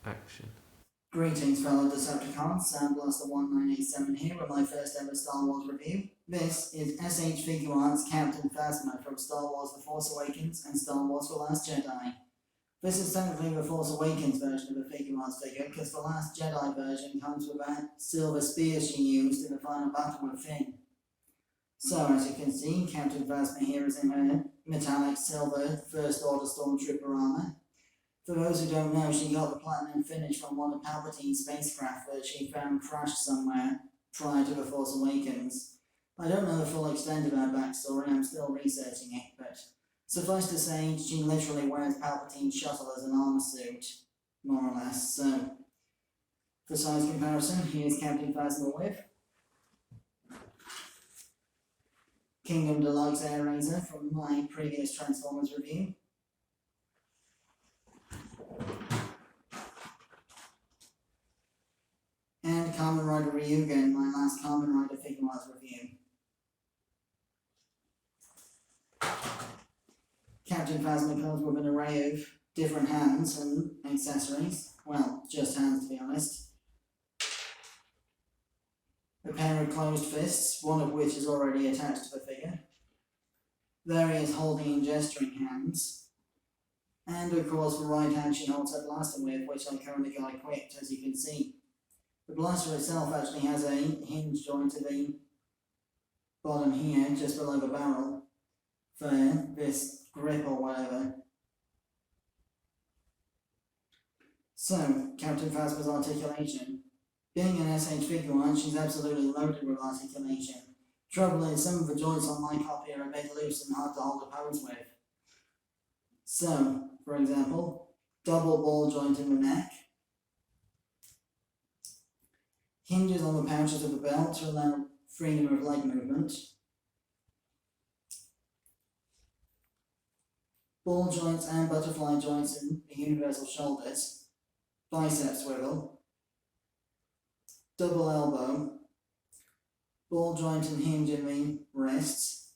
Action. Greetings fellow Decepticons, Sandblaster 1987 here with my first ever Star Wars review. This is SH Figuarts Captain Phasma from Star Wars The Force Awakens and Star Wars The Last Jedi. This is technically the Force Awakens version of the Figuarts figure because the Last Jedi version comes with that silver spear she used in the final battle with Finn. So as you can see, Captain Phasma here is in her metallic silver First Order Stormtrooper armor. For those who don't know, she got the platinum finish from one of Palpatine's spacecraft that she found crashed somewhere prior to The Force Awakens. I don't know the full extent of her backstory, I'm still researching it, but suffice to say, she literally wears Palpatine's shuttle as an armor suit, more or less. So, for size comparison, here's Captain Phasma with Kingdom Deluxe Air Razor from my previous Transformers review. And Kamen Rider Ryuga in my last Kamen Rider Figuarts review. Captain Phasma comes with an array of different hands and accessories. Well, just hands to be honest. A pair of closed fists, one of which is already attached to the figure. Various holding and gesturing hands. And of course the right hand she holds her blaster with, which I currently got equipped, as you can see. The blaster itself actually has a hinge joint to the bottom here, just below the barrel, for this grip or whatever. So, Captain Phasma's articulation. Being an SH Figuarts, she's absolutely loaded with articulation. Trouble is, some of the joints on my copy are a bit loose and hard to hold a pose with. So, for example, double ball joint in the neck, hinges on the pouches of the belt to allow freedom of leg movement, ball joints and butterfly joints in the universal shoulders, bicep swivel, double elbow, ball joint and hinge in the wrists,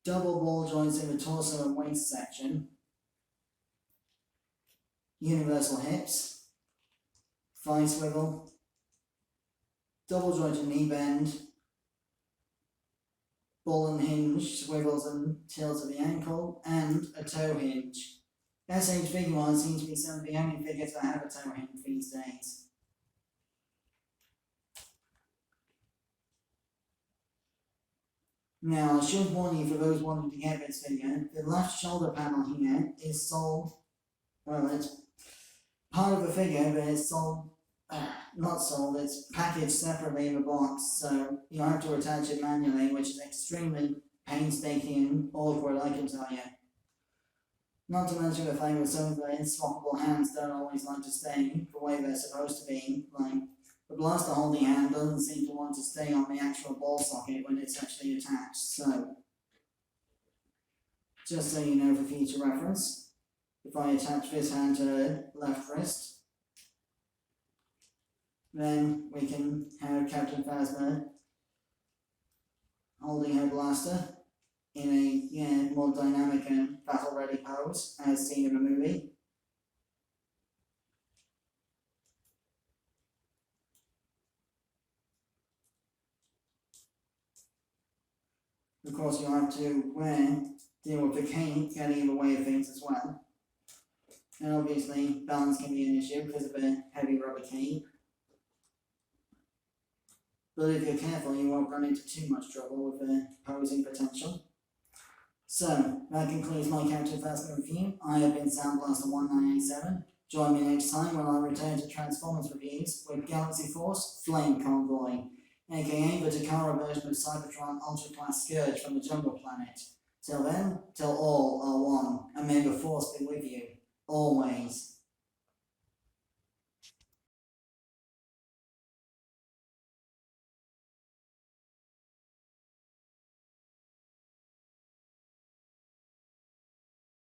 double ball joints in the torso and waist section, universal hips, thigh swivel, double jointed knee bend, ball and hinge swivels and tilts of the ankle, and a toe hinge. SH Figuarts seems to be some of the only figures that have a toe hinge these days. Now, I should warn you for those wanting to get this figure, the left shoulder panel here is sold, well, it's part of the figure, but it's sold, not sold, it's packaged separately in the box, so you have to attach it manually, which is extremely painstaking and awkward, I can tell you. Not to mention the fact that some of the swappable hands don't always like to stay the way they're supposed to be, like the blaster holding hand doesn't seem to want to stay on the actual ball socket when it's actually attached, so just so you know for future reference, if I attach this hand to the left wrist, then we can have Captain Phasma holding her blaster in a more dynamic and battle-ready pose, as seen in the movie. Of course, you'll have to deal with the cape getting in the way of things as well. And obviously, balance can be an issue because of a heavy rubber cape. But if you're careful, you won't run into too much trouble with the posing potential. So, that concludes my Captain Phasma review. I have been Sandblaster 1987. Join me next time when I return to Transformers reviews with Galaxy Force Flame Convoy, aka the Takara version of Cybertron Ultra Class Scourge from the Jungle Planet. Till then, till all are one, and may the Force be with you, always.